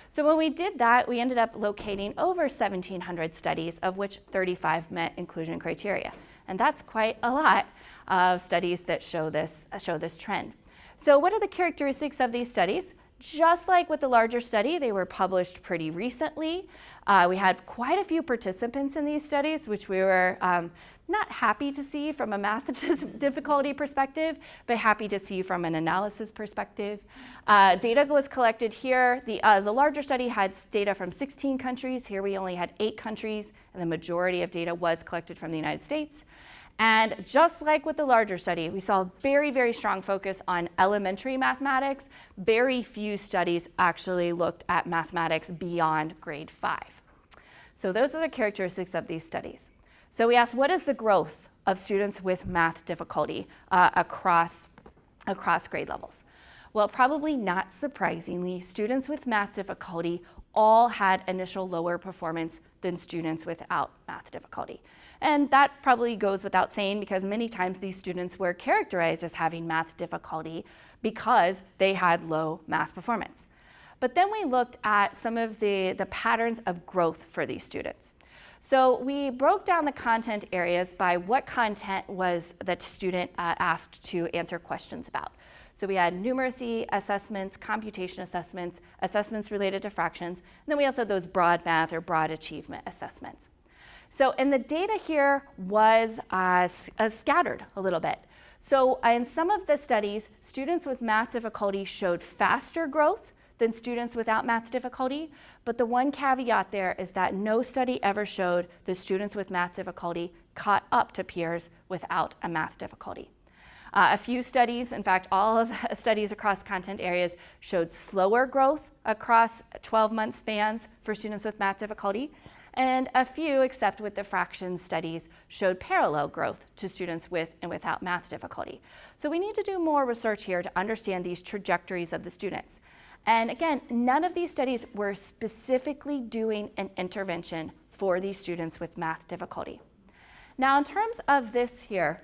So when we did that, we ended up locating over 1,700 studies, of which 35 met inclusion criteria. And that's quite a lot of studies that show this trend. So what are the characteristics of these studies? Just like with the larger study, they were published pretty recently. We had quite a few participants in these studies, which we were not happy to see from a math difficulty perspective, but happy to see from an analysis perspective. Data was collected here. The larger study had data from 16 countries. Here we only had 8 countries, and the majority of data was collected from the United States. And just like with the larger study, we saw a very, very strong focus on elementary mathematics. Very few studies actually looked at mathematics beyond grade 5. So those are the characteristics of these studies. So we asked, what is the growth of students with math difficulty across grade levels? Well, probably not surprisingly, students with math difficulty all had initial lower performance than students without math difficulty. And that probably goes without saying because many times these students were characterized as having math difficulty because they had low math performance. But then we looked at some of the patterns of growth for these students. So we broke down the content areas by what content was the student asked to answer questions about. So we had numeracy assessments, computation assessments, assessments related to fractions, and then we also had those broad math or broad achievement assessments. So, and the data here was scattered a little bit. So in some of the studies, students with math difficulty showed faster growth than students without math difficulty, but the one caveat there is that no study ever showed that students with math difficulty caught up to peers without a math difficulty. A few studies, in fact, all of the studies across content areas showed slower growth across 12-month spans for students with math difficulty, and a few, except with the fractions studies, showed parallel growth to students with and without math difficulty. So we need to do more research here to understand these trajectories of the students. And again, none of these studies were specifically doing an intervention for these students with math difficulty. Now, in terms of this here,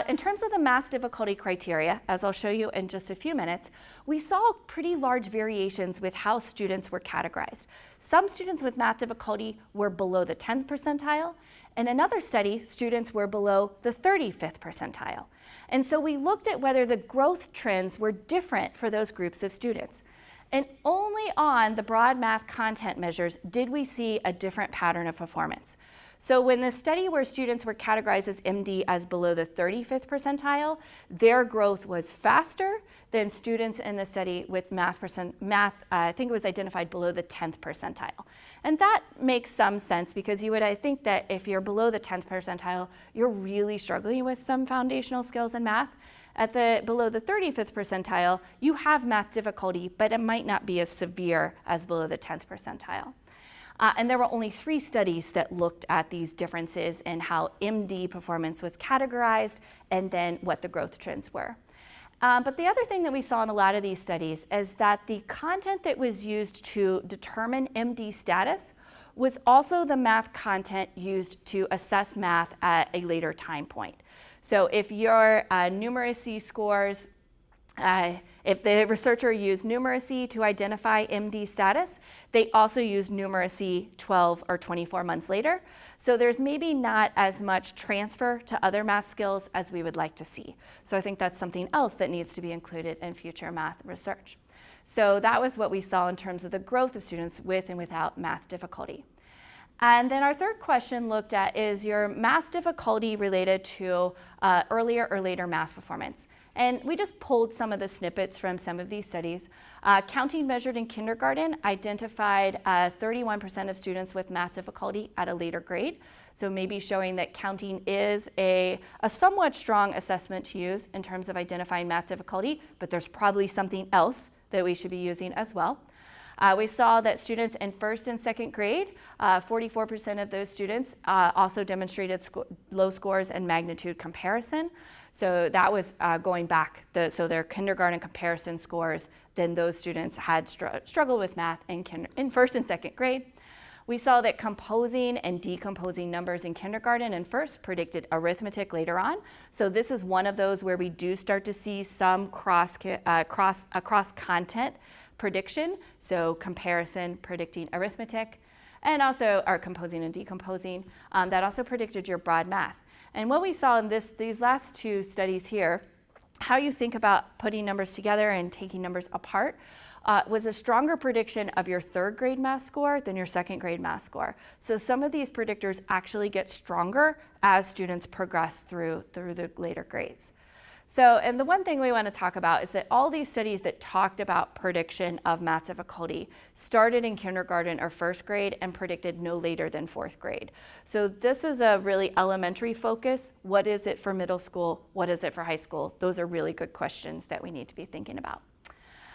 in terms of the math difficulty criteria, as I'll show you in just a few minutes, we saw pretty large variations with how students were categorized. Some students with math difficulty were below the 10th percentile. In another study, students were below the 35th percentile. And so we looked at whether the growth trends were different for those groups of students. And only on the broad math content measures did we see a different pattern of performance. So when the study where students were categorized as MD as below the 35th percentile, their growth was faster than students in the study with math, I think it was identified below the 10th percentile. And that makes some sense because you would, I think that if you're below the 10th percentile, you're really struggling with some foundational skills in math. Below the 35th percentile, you have math difficulty, but it might not be as severe as below the 10th percentile. And there were only 3 studies that looked at these differences in how MD performance was categorized and then what the growth trends were. But the other thing that we saw in a lot of these studies is that the content that was used to determine MD status was also the math content used to assess math at a later time point. So if your numeracy scores, if the researcher used numeracy to identify MD status, they also used numeracy 12 or 24 months later. So there's maybe not as much transfer to other math skills as we would like to see. So I think that's something else that needs to be included in future math research. So that was what we saw in terms of the growth of students with and without math difficulty. And then our third question looked at is your math difficulty related to earlier or later math performance. And we just pulled some of the snippets from some of these studies. Counting measured in kindergarten identified 31% of students with math difficulty at a later grade. So maybe showing that counting is a somewhat strong assessment to use in terms of identifying math difficulty, but there's probably something else that we should be using as well. We saw that students in 1st and 2nd grade, 44% of those students also demonstrated low scores in magnitude comparison. So that was going back, so their kindergarten comparison scores, then those students had struggled with math in 1st and 2nd grade. We saw that composing and decomposing numbers in kindergarten and 1st predicted arithmetic later on. So this is one of those where we do start to see some cross content prediction, so comparison, predicting arithmetic, and also our composing and decomposing, that also predicted your broad math. And what we saw in these last two studies here, how you think about putting numbers together and taking numbers apart, was a stronger prediction of your third grade math score than your second grade math score. So some of these predictors actually get stronger as students progress through the later grades. So, and the one thing we want to talk about is that all these studies that talked about prediction of math difficulty started in kindergarten or first grade and predicted no later than fourth grade. So this is a really elementary focus. What is it for middle school? What is it for high school? Those are really good questions that we need to be thinking about.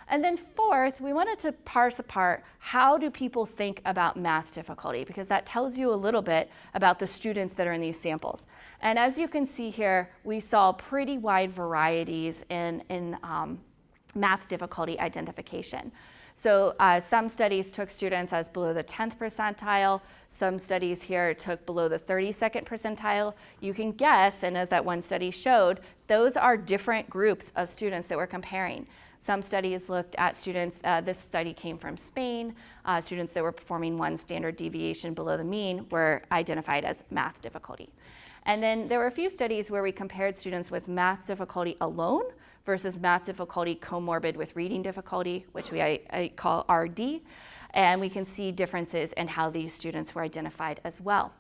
And then fourth, we wanted to parse apart how do people think about math difficulty, because that tells you a little bit about the students that are in these samples. And as you can see here, we saw pretty wide varieties in math difficulty identification. So some studies took students as below the 10th percentile. Some studies here took below the 32nd percentile. You can guess, and as that one study showed, those are different groups of students that we're comparing. Some studies looked at students, this study came from Spain, students that were performing one standard deviation below the mean were identified as math difficulty. And then there were a few studies where we compared students with math difficulty alone versus math difficulty comorbid with reading difficulty, which I call RD, and we can see differences in how these students were identified as well.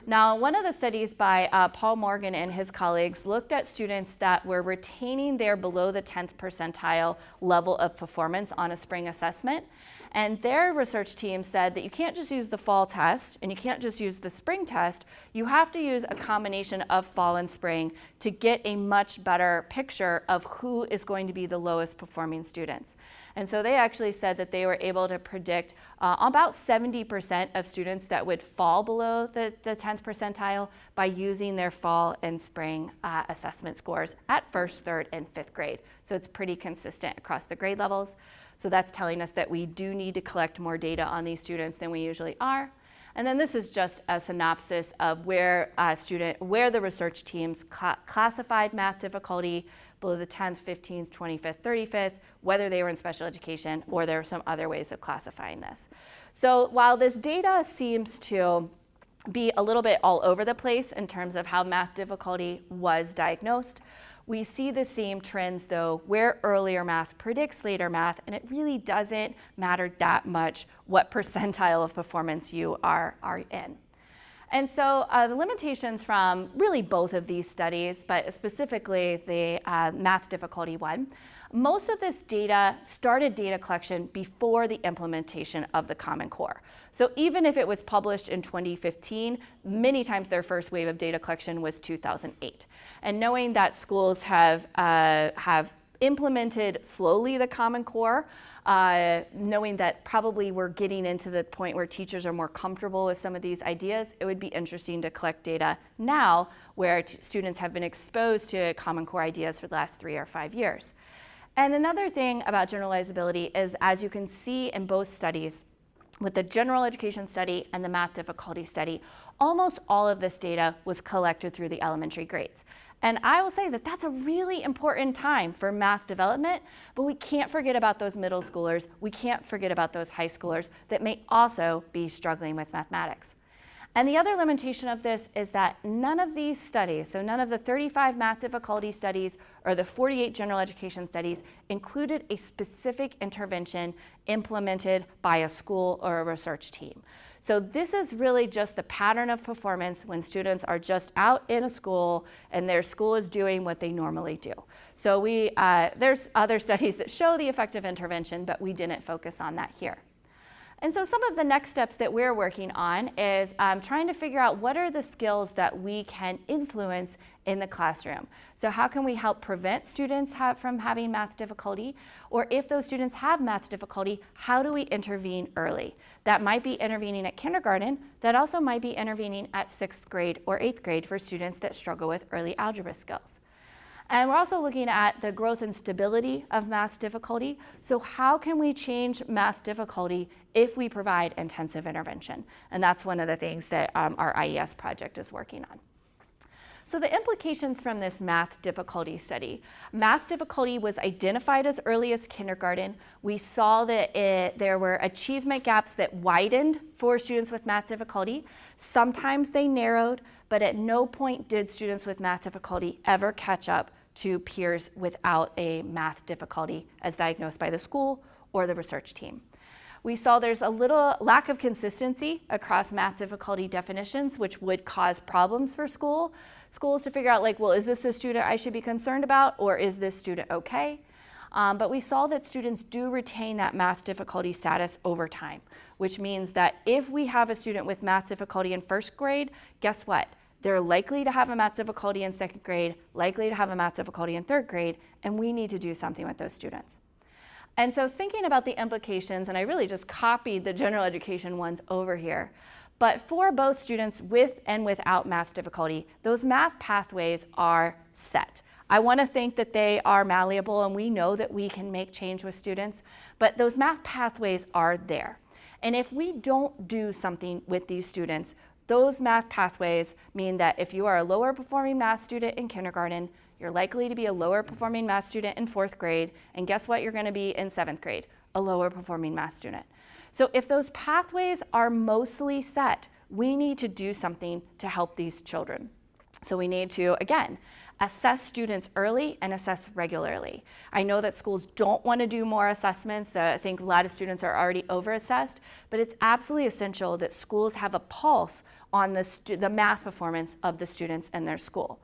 Now, one of the studies by Paul Morgan and his colleagues looked at students that were retaining their below the 10th percentile level of performance on a spring assessment. And their research team said that you can't just use the fall test and you can't just use the spring test. You have to use a combination of fall and spring to get a much better picture of who is going to be the lowest performing students. And so they actually said that they were able to predict about 70% of students that would fall below the 10th percentile by using their fall and spring assessment scores at first, third, and fifth grade. So it's pretty consistent across the grade levels. So that's telling us that we do need to collect more data on these students than we usually are. And then this is just a synopsis of where the research teams classified math difficulty below the 10th, 15th, 25th, 35th, whether they were in special education or there are some other ways of classifying this. So while this data seems to be a little bit all over the place in terms of how math difficulty was diagnosed, we see the same trends though, where earlier math predicts later math, and it really doesn't matter that much what percentile of performance you are in. And so the limitations from really both of these studies, but specifically the math difficulty one, most of this data started data collection before the implementation of the Common Core. So even if it was published in 2015, many times their first wave of data collection was 2008. And knowing that schools have implemented slowly the Common Core, knowing that probably we're getting into the point where teachers are more comfortable with some of these ideas, it would be interesting to collect data now where students have been exposed to Common Core ideas for the last 3 or 5 years. And another thing about generalizability is, as you can see in both studies, with the general education study and the math difficulty study, almost all of this data was collected through the elementary grades. And I will say that that's a really important time for math development, but we can't forget about those middle schoolers. We can't forget about those high schoolers that may also be struggling with mathematics. And the other limitation of this is that none of these studies, so none of the 35 math difficulty studies or the 48 general education studies, included a specific intervention implemented by a school or a research team. So this is really just the pattern of performance when students are just out in a school and their school is doing what they normally do. So there's other studies that show the effective intervention, but we didn't focus on that here. And so some of the next steps that we're working on is trying to figure out what are the skills that we can influence in the classroom. So how can we help prevent students from having math difficulty? Or if those students have math difficulty, how do we intervene early? That might be intervening at kindergarten. That also might be intervening at 6th grade or 8th grade for students that struggle with early algebra skills. And we're also looking at the growth and stability of math difficulty. So how can we change math difficulty if we provide intensive intervention? And that's one of the things that our IES project is working on. So the implications from this math difficulty study. Math difficulty was identified as early as kindergarten. We saw that there were achievement gaps that widened for students with math difficulty. Sometimes they narrowed, but at no point did students with math difficulty ever catch up to peers without a math difficulty as diagnosed by the school or the research team. We saw there's a little lack of consistency across math difficulty definitions, which would cause problems for schools to figure out, like, well, is this a student I should be concerned about, or is this student okay? But we saw that students do retain that math difficulty status over time, which means that if we have a student with math difficulty in first grade, guess what? They're likely to have a math difficulty in second grade, likely to have a math difficulty in third grade, and we need to do something with those students. And so thinking about the implications, and I really just copied the general education ones over here, but for both students with and without math difficulty, those math pathways are set. I want to think that they are malleable, and we know that we can make change with students, but those math pathways are there. And if we don't do something with these students, those math pathways mean that if you are a lower performing math student in kindergarten, you're likely to be a lower performing math student in fourth grade, and guess what you're going to be in seventh grade? A lower performing math student. So if those pathways are mostly set, we need to do something to help these children. So we need to, again, assess students early and assess regularly. I know that schools don't want to do more assessments. I think a lot of students are already over-assessed, but it's absolutely essential that schools have a pulse on the math performance of the students in their school.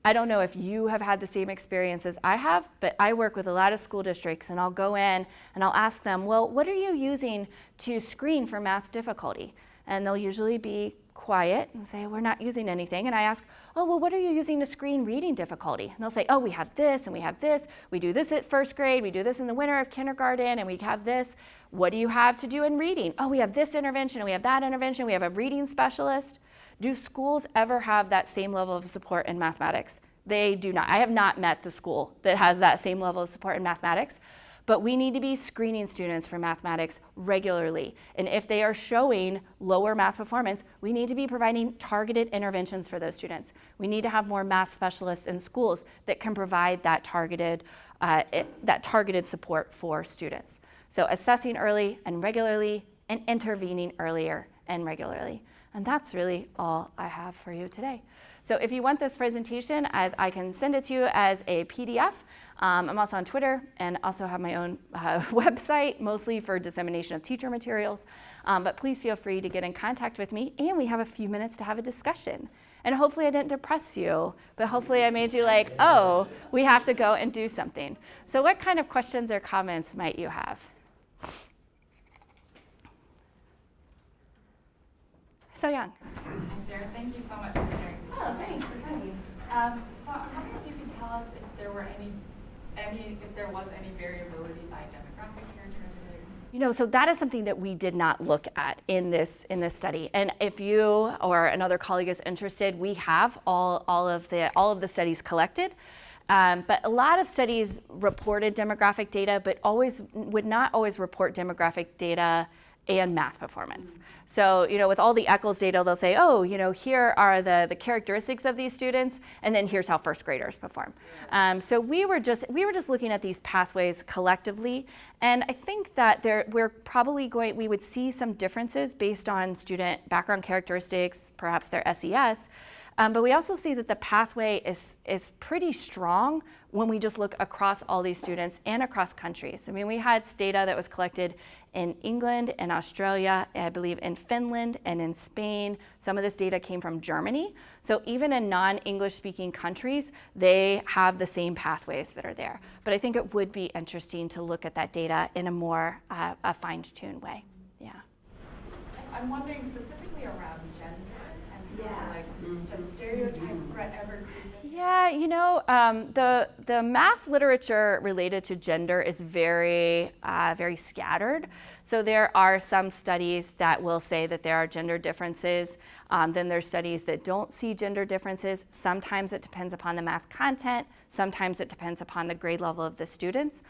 I don't know if you have had the same experience as I have, but I work with a lot of school districts, and I'll go in and I'll ask them, well, what are you using to screen for math difficulty? And they'll usually be quiet and say, we're not using anything. And I ask, oh, well, what are you using to screen reading difficulty? And they'll say, oh, we have this and we have this. We do this at first grade. We do this in the winter of kindergarten, and we have this. What do you have to do in reading? Oh, we have this intervention and we have that intervention. We have a reading specialist. Do schools ever have that same level of support in mathematics? They do not. I have not met the school that has that same level of support in mathematics, but we need to be screening students for mathematics regularly. And if they are showing lower math performance, we need to be providing targeted interventions for those students. We need to have more math specialists in schools that can provide that targeted support for students. So assessing early and regularly, and intervening earlier and regularly. And that's really all I have for you today. So if you want this presentation, I can send it to you as a PDF. I'm also on Twitter and also have my own website, mostly for dissemination of teacher materials. But please feel free to get in contact with me, and we have a few minutes to have a discussion. And hopefully I didn't depress you, but hopefully I made you like, oh, we have to go and do something. So what kind of questions or comments might you have? So young. Hi, Sarah. Thank you so much for sharing. Oh, thanks for coming. So I'm wondering if you could tell us if there were if there was any variability by demographic characteristics. You know, so that is something that we did not look at in this study. And if you or another colleague is interested, we have all of the studies collected. But a lot of studies reported demographic data, but would not always report demographic data and math performance. So, you know, with all the Eccles data, they'll say, oh, you know, here are the characteristics of these students, and then here's how first graders perform. So we were just looking at these pathways collectively, and I think that we would see some differences based on student background characteristics, perhaps their SES. But we also see that the pathway is pretty strong when we just look across all these students and across countries. I mean, we had data that was collected in England and Australia, I believe in Finland and in Spain. Some of this data came from Germany. So even in non-English speaking countries, they have the same pathways that are there. But I think it would be interesting to look at that data in a more fine-tuned way. Yeah. I'm wondering specifically around gender and does stereotype ever creep in? Yeah, you know, the math literature related to gender is very scattered. So there are some studies that will say that there are gender differences. Then there's studies that don't see gender differences. Sometimes it depends upon the math content. Sometimes it depends upon the grade level of the students.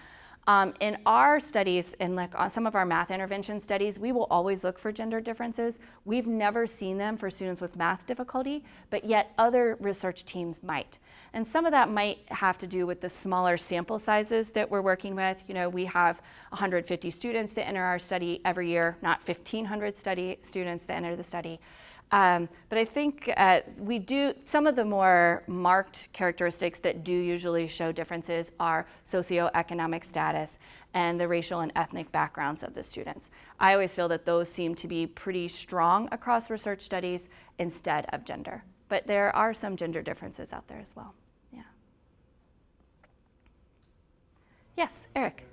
In our studies, in like on some of our math intervention studies, we will always look for gender differences. We've never seen them for students with math difficulty, but yet other research teams might. And some of that might have to do with the smaller sample sizes that we're working with. You know, we have 150 students that enter our study every year, not 1,500 students that enter the study. But I think we do, some of the more marked characteristics that do usually show differences are socioeconomic status and the racial and ethnic backgrounds of the students. I always feel that those seem to be pretty strong across research studies instead of gender. But there are some gender differences out there as well. Yeah. Yes, Eric.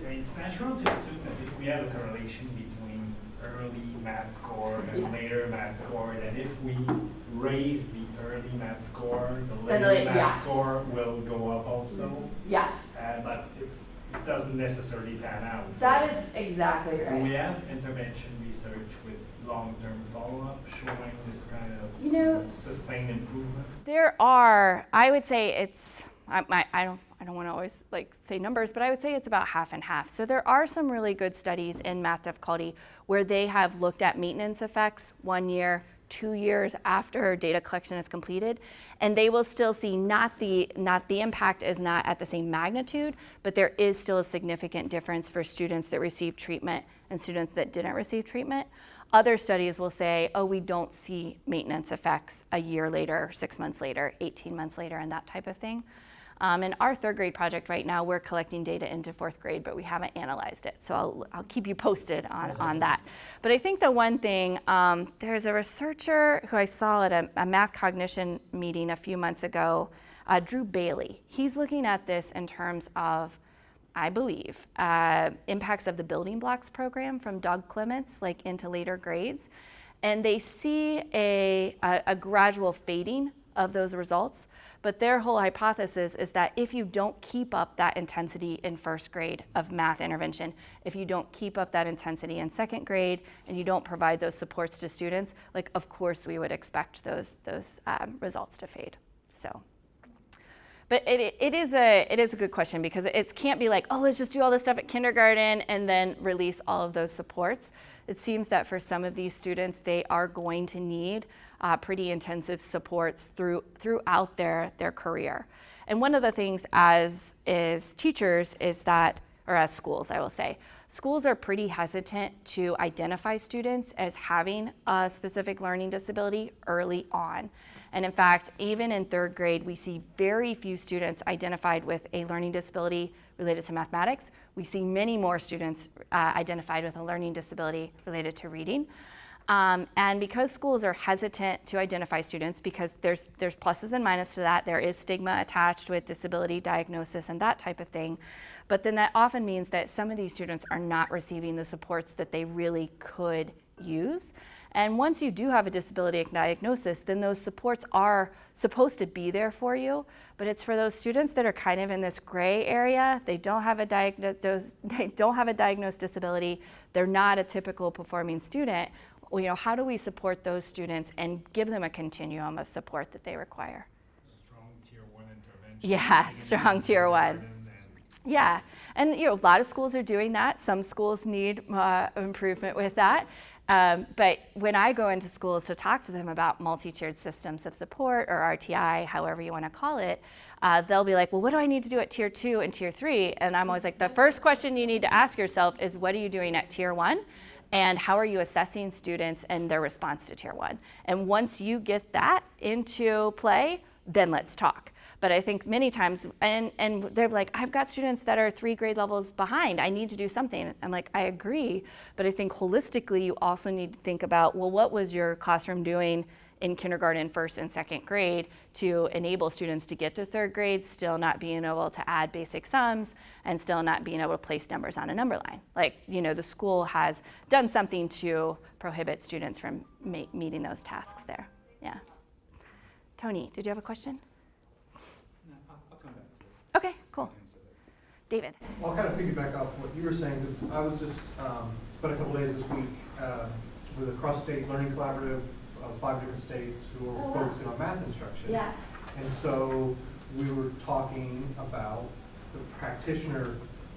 It's natural to assume that if we have a correlation between early math score and later math score, that if we raise the early math score, the later math score will go up also. Yeah. But it doesn't necessarily pan out. That is exactly right. Do we have intervention research with long-term follow-up showing this kind of sustained improvement? There are. I would say it's. I don't want to always like say numbers, but I would say it's about half and half. So there are some really good studies in math difficulty where they have looked at maintenance effects 1 year, 2 years after data collection is completed, and they will still see not the impact is not at the same magnitude, but there is still a significant difference for students that received treatment and students that didn't receive treatment. Other studies will say, oh, we don't see maintenance effects a year later, 6 months later, 18 months later, and that type of thing. In our third grade project right now, we're collecting data into fourth grade, but we haven't analyzed it. So I'll keep you posted on that. But I think the one thing, there's a researcher who I saw at a math cognition meeting a few months ago, Drew Bailey. He's looking at this in terms of, I believe, impacts of the building blocks program from Doug Clements, like into later grades. And they see a gradual fading of those results. But their whole hypothesis is that if you don't keep up that intensity in first grade of math intervention, if you don't keep up that intensity in second grade, and you don't provide those supports to students, like of course we would expect those results to fade. So. But it is a good question because it can't be like, oh, let's just do all this stuff at kindergarten and then release all of those supports. It seems that for some of these students, they are going to need pretty intensive supports throughout their career. And one of the things as teachers is that, or as schools, I will say, schools are pretty hesitant to identify students as having a specific learning disability early on. And in fact, even in third grade, we see very few students identified with a learning disability related to mathematics. We see many more students identified with a learning disability related to reading. And because schools are hesitant to identify students, because there's pluses and minuses to that, there is stigma attached with disability diagnosis and that type of thing, but then that often means that some of these students are not receiving the supports that they really could use. And once you do have a disability diagnosis, then those supports are supposed to be there for you, but it's for those students that are kind of in this gray area. They don't have a diagnosed disability. They're not a typical performing student. Well, you know, how do we support those students and give them a continuum of support that they require? Strong tier 1 intervention. Yeah, strong tier 1. Yeah, and you know, a lot of schools are doing that. Some schools need improvement with that. But when I go into schools to talk to them about multi-tiered systems of support, or RTI, however you want to call it, they'll be like, well, what do I need to do at tier 2 and tier 3? And I'm always like, the first question you need to ask yourself is, what are you doing at tier 1? And how are you assessing students and their response to tier 1? And once you get that into play, then let's talk. But I think many times, and they're like, I've got students that are 3 grade levels behind. I need to do something. I'm like, I agree. But I think holistically, you also need to think about, well, what was your classroom doing in kindergarten, first and second grade to enable students to get to third grade, still not being able to add basic sums and still not being able to place numbers on a number line. Like, you know, the school has done something to prohibit students from meeting those tasks there. Yeah. Tony, did you have a question? I'll come back to it. Okay, cool. David. Well, I'll kind of piggyback off what you were saying, because I was just spent a couple days this week with a cross-state learning collaborative of 5 different states who are focusing on math instruction. Yeah. And so we were talking about the practitioner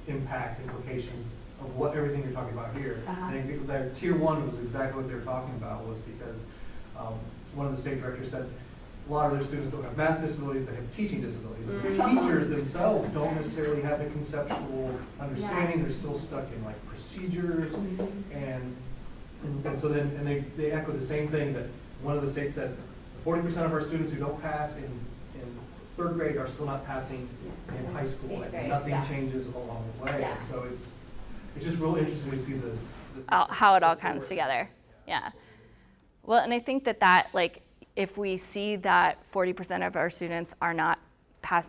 impact implications of what everything you're talking about here. Uh-huh. And their tier 1 was exactly what they were talking about, was because one of the state directors said a lot of their students don't have math disabilities, they have teaching disabilities. And the teachers themselves don't necessarily have the conceptual understanding. They're still stuck in like procedures, and so then they echo the same thing that one of the states said, 40% of our students who don't pass in 3rd grade are still not passing in high school, and nothing changes along the way. Yeah. And so it's just real interesting to see this how it all comes support. together. Yeah. Well, and I think that like if we see that 40% of our students are not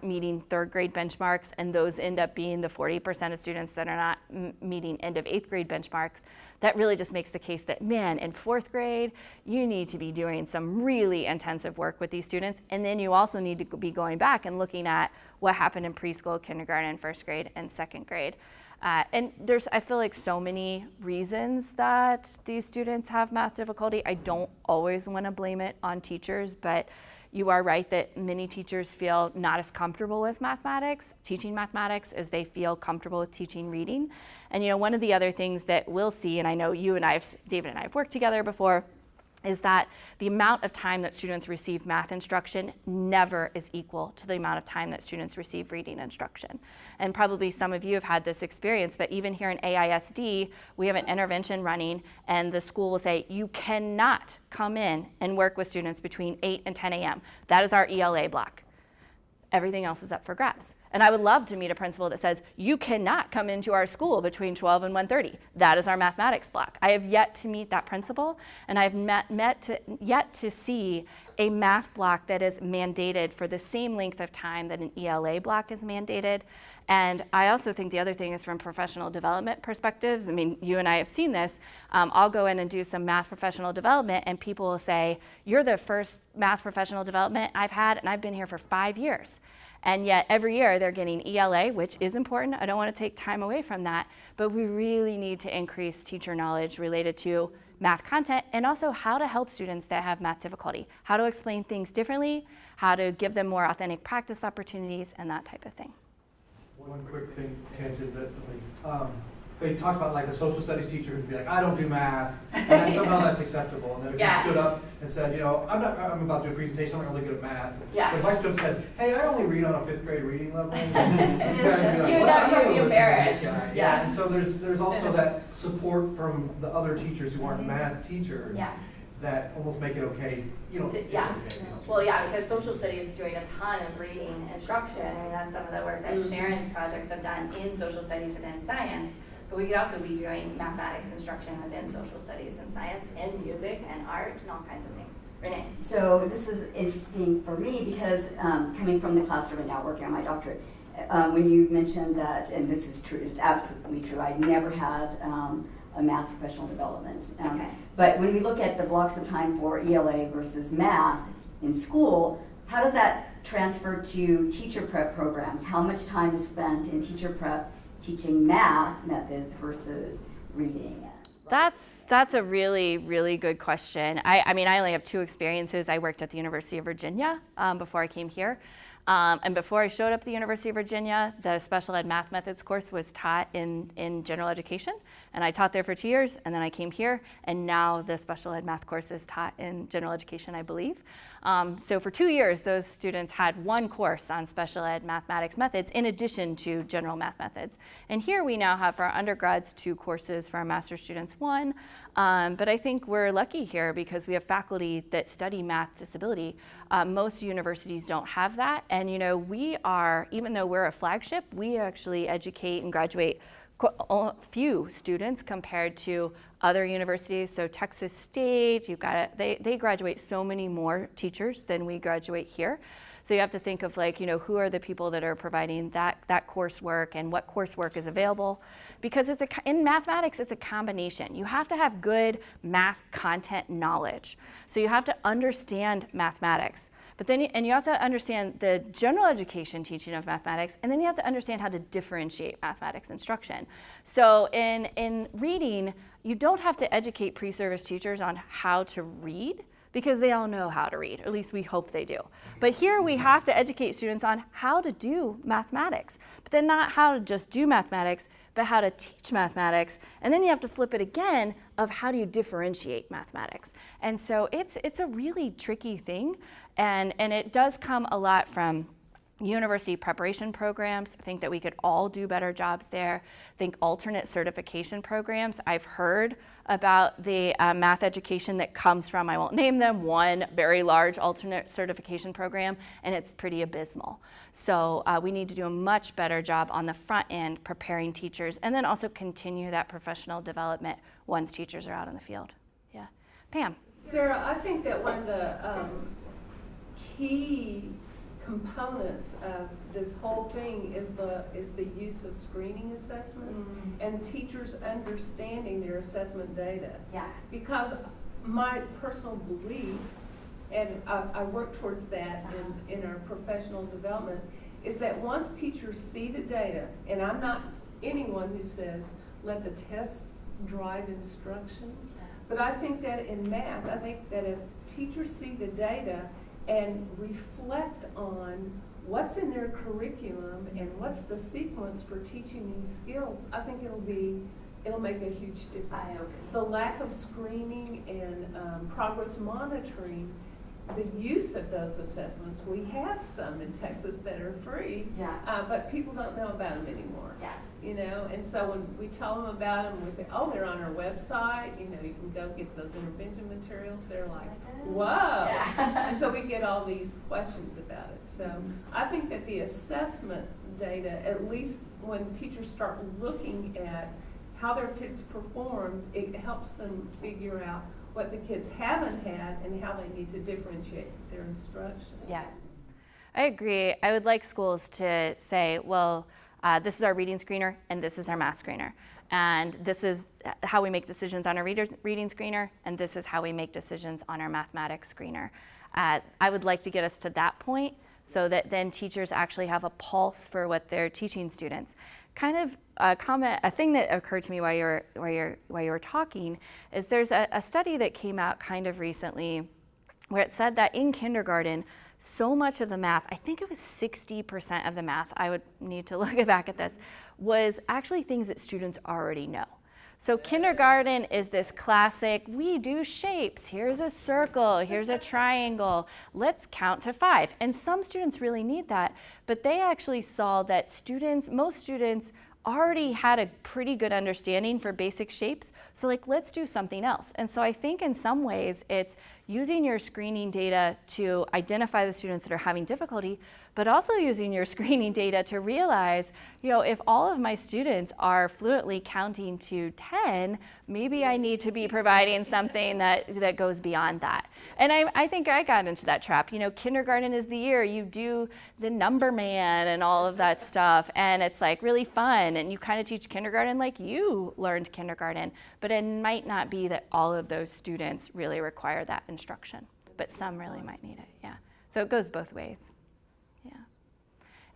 meeting 3rd grade benchmarks, and those end up being the 40% of students that are not meeting end of 8th grade benchmarks, that really just makes the case that, man, in 4th grade, you need to be doing some really intensive work with these students. And then you also need to be going back and looking at what happened in preschool, kindergarten, 1st grade, and 2nd grade. And there's, I feel like, so many reasons that these students have math difficulty. I don't always want to blame it on teachers, but you are right that many teachers feel not as comfortable with mathematics, teaching mathematics, as they feel comfortable with teaching reading. And one of the other things that we'll see, and I know you and David and I have worked together before, is that the amount of time that students receive math instruction never is equal to the amount of time that students receive reading instruction. And probably some of you have had this experience, but even here in AISD, we have an intervention running, and the school will say, you cannot come in and work with students between 8 and 10 a.m. That is our ELA block. Everything else is up for grabs. And I would love to meet a principal that says, you cannot come into our school between 12 and 1:30. That is our mathematics block. I have yet to meet that principal, and I've yet to see a math block that is mandated for the same length of time that an ELA block is mandated. And I also think the other thing is from professional development perspectives. I mean, you and I have seen this. I'll go in and do some math professional development, and people will say, you're the first math professional development I've had, and I've been here for 5 years. And yet every year they're getting ELA, which is important. I don't want to take time away from that, but we really need to increase teacher knowledge related to math content, and also how to help students that have math difficulty, how to explain things differently, how to give them more authentic practice opportunities, and that type of thing. One quick thing, tangentially. They talked about like a social studies teacher who'd be like, I don't do math, and then somehow that's acceptable. And then if you stood up and said, I'm about to do a presentation, I'm not really good at math. Yeah. But if I stood up and said, hey, I only read on a 5th grade reading level, you You'd be embarrassed. embarrassed. Yeah. And so there's also that support from the other teachers who aren't math teachers. Yeah. That almost make it okay, it's Yeah. okay. Well, yeah, because social studies is doing a ton of reading instruction. I mean, that's some of the work that Sharon's projects have done in social studies and in science. But we could also be doing mathematics instruction within social studies and science and music and art and all kinds of things. Renee? So this is interesting for me because coming from the classroom and now working on my doctorate, when you mentioned that, and this is true, it's absolutely true, I never had a math professional development. Okay. But when we look at the blocks of time for ELA versus math in school, how does that transfer to teacher prep programs? How much time is spent in teacher prep teaching math methods versus reading? That's a really, really good question. I mean, I only have 2 experiences. I worked at the University of Virginia before I came here. And before I showed up at the University of Virginia, the special ed math methods course was taught in general education. And I taught there for 2 years, and then I came here, and now the special ed math course is taught in general education, I believe. So for 2 years, those students had 1 course on special ed mathematics methods in addition to general math methods. And here we now have for our undergrads 2 courses, for our master's students 1. But I think we're lucky here because we have faculty that study math disability. Most universities don't have that. And we are, even though we're a flagship, we actually educate and graduate few students compared to other universities. So Texas State, they graduate so many more teachers than we graduate here. So you have to think of who are the people that are providing that coursework and what coursework is available. Because in mathematics, it's a combination. You have to have good math content knowledge. So you have to understand mathematics. But then you have to understand the general education teaching of mathematics, and then you have to understand how to differentiate mathematics instruction. So in reading, you don't have to educate pre-service teachers on how to read, because they all know how to read, or at least we hope they do. But here we have to educate students on how to do mathematics, but then not how to just do mathematics, but how to teach mathematics. And then you have to flip it again of how do you differentiate mathematics. And so it's a really tricky thing, and it does come a lot from university preparation programs. I think that we could all do better jobs there. I think alternate certification programs. I've heard about the math education that comes from, I won't name them, one very large alternate certification program, and it's pretty abysmal. So we need to do a much better job on the front end preparing teachers, and then also continue that professional development once teachers are out in the field. Yeah. Pam? Sarah, I think that one of the key components of this whole thing is the use of screening assessments and teachers understanding their assessment data. Yeah. Because my personal belief, and I work towards that in our professional development, is that once teachers see the data, and I'm not anyone who says let the tests drive instruction, but I think that in math, I think that if teachers see the data and reflect on what's in their curriculum and what's the sequence for teaching these skills, I think it'll make a huge difference. The lack of screening and progress monitoring, the use of those assessments, we have some in Texas that are free, but people don't know about them anymore. Yeah. You know, and so when we tell them about them, we say, oh, they're on our website, you know, you can go get those intervention materials. They're like, whoa. Yeah. And so we get all these questions about it. So I think that the assessment data, at least when teachers start looking at how their kids perform, it helps them figure out what the kids haven't had and how they need to differentiate their instruction. Yeah, I agree. I would like schools to say, well, this is our reading screener and this is our math screener. And this is how we make decisions on our reading screener, and this is how we make decisions on our mathematics screener. I would like to get us to that point so that then teachers actually have a pulse for what they're teaching students. Kind of a thing that occurred to me while you were talking is there's a study that came out kind of recently where it said that in kindergarten, so much of the math, I think it was 60% of the math, I would need to look back at this, was actually things that students already know. So kindergarten is this classic, we do shapes, here's a circle, here's a triangle, let's count to 5. And some students really need that, but they actually saw that most students already had a pretty good understanding for basic shapes, so like let's do something else. And so I think in some ways it's using your screening data to identify the students that are having difficulty, but also using your screening data to realize, you know, if all of my students are fluently counting to 10, maybe I need to be providing something that goes beyond that. And I think I got into that trap. You know, kindergarten is the year you do the number man and all of that stuff, and it's like really fun, and you kind of teach kindergarten like you learned kindergarten, but it might not be that all of those students really require that instruction, but some really might need it, yeah. So it goes both ways, yeah.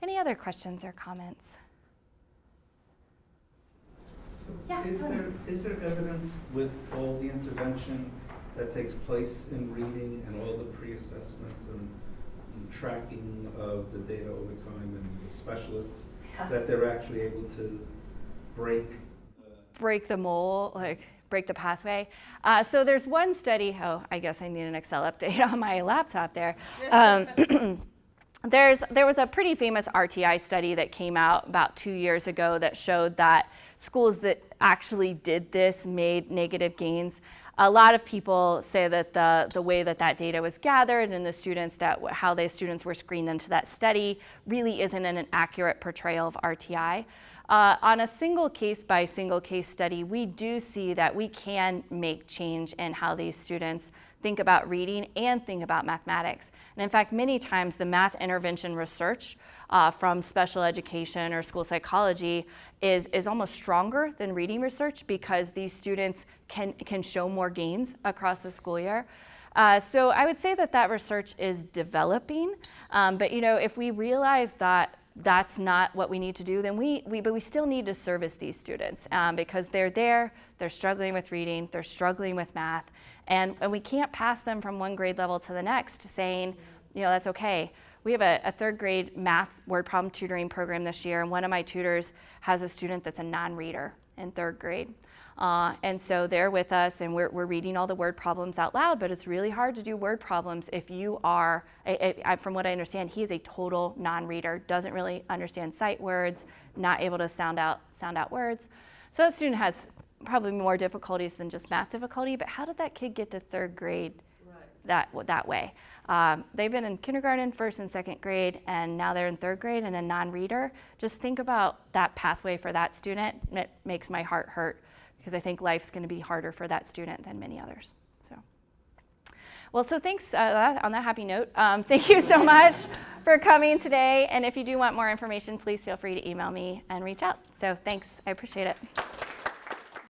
Any other questions or comments? Yeah. Is there evidence with all the intervention that takes place in reading and all the pre-assessments and tracking of the data over time and the specialists that they're actually able to break the mold, like break the pathway? So there's one study, I guess I need an Excel update on my laptop there. There was a pretty famous RTI study that came out about 2 years ago that showed that schools that actually did this made negative gains. A lot of people say that the way that data was gathered and the students how the students were screened into that study really isn't an accurate portrayal of RTI. On a single case by single case study, we do see that we can make change in how these students think about reading and think about mathematics. And in fact, many times the math intervention research from special education or school psychology is almost stronger than reading research because these students can show more gains across the school year. So I would say that research is developing, but you know, if we realize that that's not what we need to do, then but we still need to service these students because they're struggling with reading, they're struggling with math, and we can't pass them from one grade level to the next saying, that's okay. We have a third grade math word problem tutoring program this year, and one of my tutors has a student that's a non-reader in third grade. And so they're with us, and we're reading all the word problems out loud, but it's really hard to do word problems if you are, from what I understand, he is a total non-reader, doesn't really understand sight words, not able to sound out words. So that student has probably more difficulties than just math difficulty, but how did that kid get to third grade that way? They've been in kindergarten, first and second grade, and now they're in third grade and a non-reader. Just think about that pathway for that student. It makes my heart hurt, because I think life's going to be harder for that student than many others. So thanks on that happy note. Thank you so much for coming today. And if you do want more information, please feel free to email me and reach out. So thanks, I appreciate it.